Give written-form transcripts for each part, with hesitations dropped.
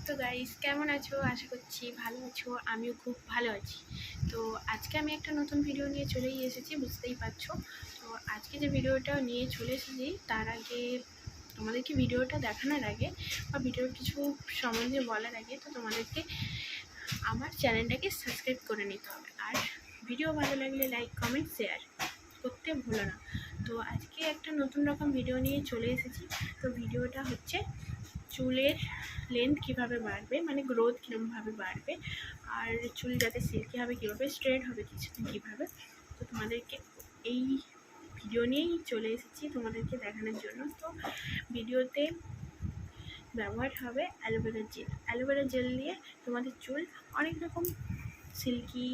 তো গাইস কেমন আছো? আশা করছি ভালো আছো। আমিও খুব ভালো আছি। তো আজকে আমি একটা নতুন ভিডিও নিয়ে চলেই এসেছি, বুঝতেই পারছো। তো আজকে যে ভিডিওটা নিয়ে চলে এসেছি তার আগে তোমাদেরকে ভিডিওটা দেখানোর আগে বা ভিডিওর কিছু সম্বন্ধে বলার আগে তো তোমাদেরকে আমার চ্যানেলটাকে সাবস্ক্রাইব করে নিতে হবে। আর ভিডিও ভালো লাগলে লাইক কমেন্ট শেয়ার করতে ভুলো না। তো আজকে একটা নতুন রকম ভিডিও নিয়ে চলে এসেছি। তো ভিডিওটা হচ্ছে চুলের লেন্থ কীভাবে বাড়বে, মানে গ্রোথ কীরকমভাবে বাড়বে, আর চুল যাতে সিল্কি হবে কীভাবে, স্ট্রেট হবে কীভাবে। তো তোমাদেরকে এই ভিডিও নিয়েই চলে এসেছি তোমাদেরকে দেখানোর জন্য। তো ভিডিওতে ব্যবহার হবে অ্যালোভেরা জেল। অ্যালোভেরা জেল দিয়ে তোমাদের চুল অনেক রকম সিল্কি,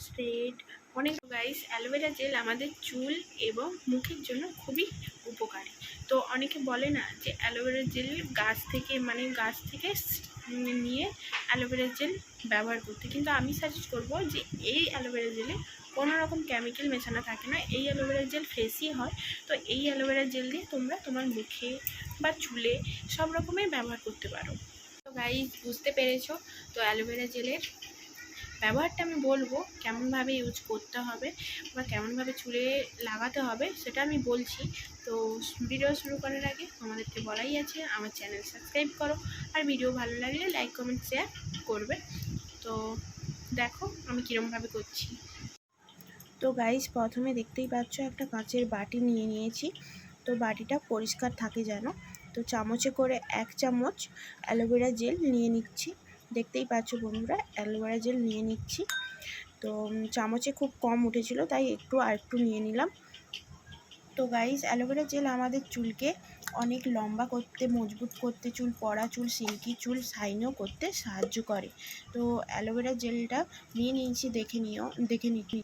স্ট্রেট, অনেক গাইস অ্যালোভেরা জেল আমাদের চুল এবং মুখের জন্য খুবই উপকারী। তো অনেকে বলে না যে অ্যালোভেরা জেল গাছ থেকে নিয়ে অ্যালোভেরা জেল ব্যবহার করতে, কিন্তু আমি সাজেস্ট করব যে এই অ্যালোভেরা জেলে কোনো রকম কেমিক্যাল মেশানো থাকে না। এই অ্যালোভেরা জেল ফ্রেশই হয়। তো এই অ্যালোভেরা জেল দিয়ে তোমরা তোমার মুখে বা চুলে সব রকমের ব্যবহার করতে পারো। তো গাইস বুঝতে পেরেছো। তো অ্যালোভেরা জেলের ব্যবহারটা আমি বলবো, কেমনভাবে ইউজ করতে হবে বা কেমনভাবে চুলে লাগাতে হবে সেটা আমি বলছি। তো ভিডিও শুরু করার আগে আমাদেরকে বলাই আছে আমার চ্যানেল সাবস্ক্রাইব করো, আর ভিডিও ভালো লাগলে লাইক কমেন্ট শেয়ার করবে। তো দেখো আমি কীরকমভাবে করছি। তো গাইস প্রথমে দেখতেই পাচ্ছ একটা কাঁচের বাটি নিয়ে নিয়েছি। তো বাটিটা পরিষ্কার থাকে যেন। তো চামচে করে 1 চামচ অ্যালোভেরা জেল নিয়ে নিচ্ছি। দেখতেই পাচ্ছ বন্ধুরা, অ্যালোভেরা জেল নিয়ে নিচ্ছি। তো চামচে খুব কম উঠেছিল তাই আরেকটু নিয়ে নিলাম। তো গাইস অ্যালোভেরা জেল আমাদের চুলকে অনেক লম্বা করতে, মজবুত করতে, চুল পড়া, চুল সিল্কি, চুল শাইনও করতে সাহায্য করে। তো অ্যালোভেরা জেলটা নিয়ে নিয়েছি, দেখে নিচ্ছি।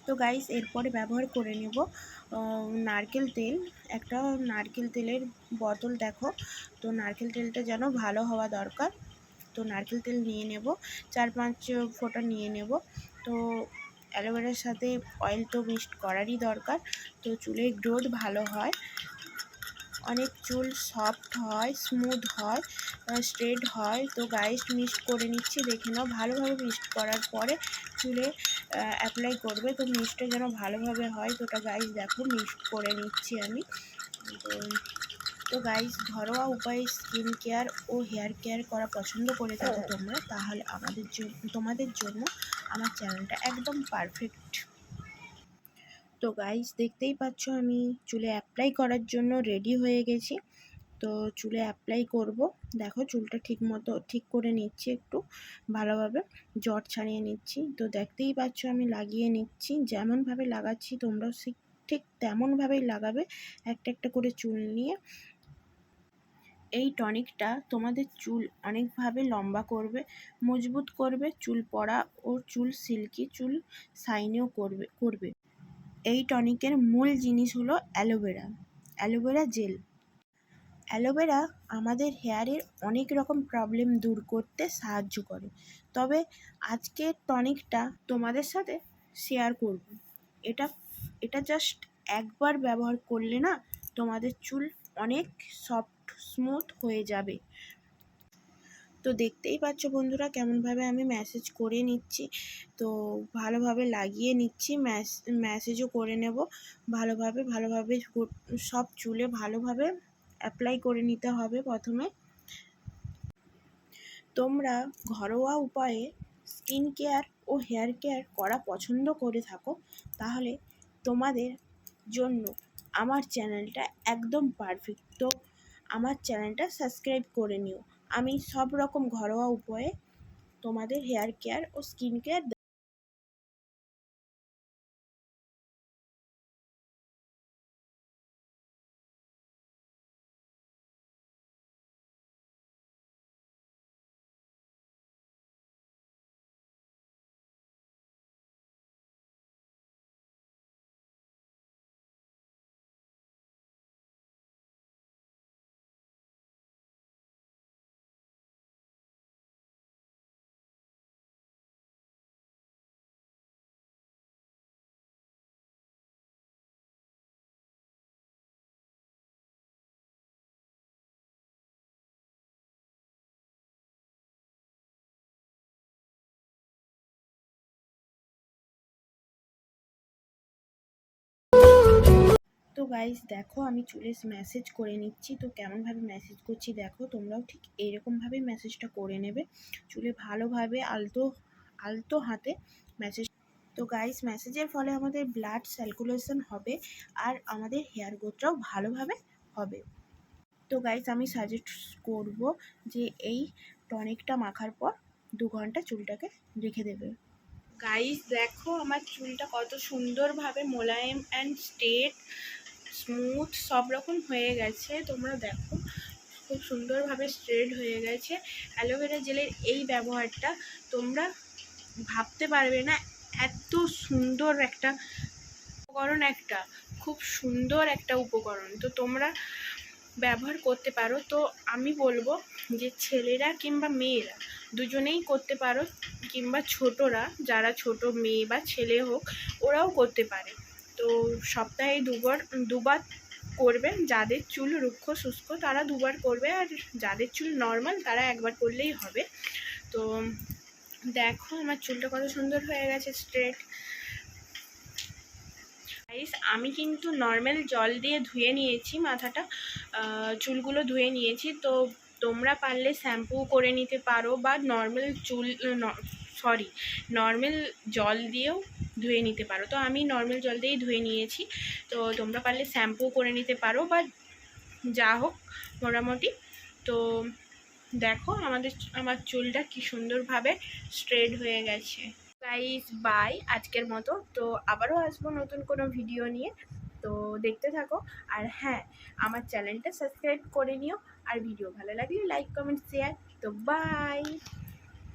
তো গাইস এরপরে ব্যবহার করে নেব নারকেল তেল। একটা নারকেল তেলের বোতল দেখো। তো নারকেল তেলটা যেন ভালো হওয়া দরকার। তো নারকেল তেল নিয়ে নেব, 4-5 ফোঁটা নিয়ে নেব। তো অ্যালোভেরার সাথে অয়েল তো মিক্সড করারই দরকার। তো চুলের গ্রোথ ভালো হয়, অনেক চুল সফট হয়, স্মুথ হয়, স্ট্রেট হয়। তো গাইস মিক্সড করে নিচ্ছি, দেখে নাও। ভালোভাবে মিক্সড করার পরে চুলে অ্যাপ্লাই করবে। তো মিক্সডটা যেন ভালোভাবে হয়। তো ওটা গাইস দেখো মিক্সড করে নিচ্ছি আমি। তো গাইস ঘরোয়া উপায়ে স্কিন কেয়ার ও হেয়ার কেয়ার করা পছন্দ করে থাকো তোমরা, তাহলে তোমাদের জন্য আমার চ্যানেলটা একদম পারফেক্ট। তো গাইস দেখতেই পাচ্ছ আমি চুলে অ্যাপ্লাই করার জন্য রেডি হয়ে গেছি। তো চুলে অ্যাপ্লাই করব। দেখো চুলটা ঠিক করে নিচ্ছি, একটু ভালোভাবে জট ছাড়িয়ে নিচ্ছি। তো দেখতেই পাচ্ছ আমি লাগিয়ে নিচ্ছি। যেমনভাবে লাগাচ্ছি তোমরাও ঠিক তেমনভাবেই লাগাবে, একটা একটা করে চুল নিয়ে। এই টনিকটা তোমাদের চুল অনেকভাবে লম্বা করবে, মজবুত করবে, চুল পড়া ও চুল সিল্কি, চুল শাইনিও করবে। এই টনিকের মূল জিনিস হলো অ্যালোভেরা জেল। অ্যালোভেরা আমাদের হেয়ারের অনেক রকম প্রবলেম দূর করতে সাহায্য করে। তবে আজকের টনিকটা তোমাদের সাথে শেয়ার করব। এটা এটা জাস্ট একবার ব্যবহার করলে না তোমাদের চুল অনেক সফট স্মুথ হয়ে যাবে। তো দেখতেই পাচ্ছ বন্ধুরা কেমনভাবে আমি ম্যাসেজ করে নিচ্ছি। তো ভালোভাবে লাগিয়ে নিচ্ছি, ম্যাসেজও করে নেব ভালোভাবে সব চুলে ভালোভাবে অ্যাপ্লাই করে নিতে হবে প্রথমে। তোমরা ঘরোয়া উপায়ে স্কিন কেয়ার ও হেয়ার কেয়ার করা পছন্দ করে থাকো, তাহলে তোমাদের জন্য আমার চ্যানেলটা একদম পারফেক্ট। তো আমার চ্যানেলটা সাবস্ক্রাইব করে নিও। আমি সব রকম ঘরোয়া উপায়ে তোমাদের হেয়ার কেয়ার ও স্কিন কেয়ার গাইস দেখো আমি চুলে ম্যাসেজ করে নিচ্ছি। তো কেমনভাবে ম্যাসেজ করছি দেখো, তোমরাও ঠিক এইরকমভাবেই ম্যাসেজটা করে নেবে। চুলে ভালোভাবে আলতো আলতো হাতে ম্যাসেজ। তো গাইস ম্যাসেজের ফলে আমাদের ব্লাড সার্কুলেশন হবে আর আমাদের হেয়ার গ্রোথটাও ভালোভাবে হবে। তো গাইস আমি সাজেস্ট করব যে এই টনিকটা মাখার পর 2 ঘন্টা চুলটাকে রেখে দেবে। গাইস দেখো আমার চুলটা কত সুন্দরভাবে মোলায়েম অ্যান্ড স্ট্রেট স্মুথ সব রকম হয়ে গেছে। তোমরা দেখো খুব সুন্দরভাবে স্ট্রেট হয়ে গেছে। অ্যালোভেরা জেলের এই ব্যবহারটা তোমরা ভাবতে পারবে না, এত সুন্দর একটা উপকরণ, একটা খুব সুন্দর একটা উপকরণ। তো তোমরা ব্যবহার করতে পারো। তো আমি বলবো যে ছেলেরা কিংবা মেয়েরা দুজনেই করতে পারো, কিংবা ছোটরা যারা ছোট মেয়ে বা ছেলে হোক ওরাও করতে পারে। তো সপ্তাহে দুবার করবে। যাদের চুল রুক্ষ শুষ্ক তারা 2 বার করবে, আর যাদের চুল নর্মাল তারা 1 বার করলেই হবে। তো দেখো আমার চুলটা কত সুন্দর হয়ে গেছে স্ট্রেট। গাইস আমি কিন্তু নর্মাল জল দিয়ে ধুয়ে নিয়েছি মাথাটা, চুলগুলো ধুয়ে নিয়েছি। তো তোমরা পারলে শ্যাম্পু করে নিতে পারো বা নর্মাল জল দিয়েও ধুয়ে নিতে পারো। তো আমি নর্মাল জল দিয়েই ধুয়ে নিয়েছি। তো তোমরা পারলে শ্যাম্পু করে নিতে পারো বা যা হোক মোটামুটি। তো দেখো আমার চুলটা কি সুন্দরভাবে স্ট্রেট হয়ে গেছে। গাইস বাই আজকের মতো। তো আবারও আসবো নতুন কোনো ভিডিও নিয়ে, তো দেখতে থাকো। আর হ্যাঁ, আমার চ্যানেলটা সাবস্ক্রাইব করে নিও, আর ভিডিও ভালো লাগলে লাইক কমেন্ট শেয়ার। তো বাই।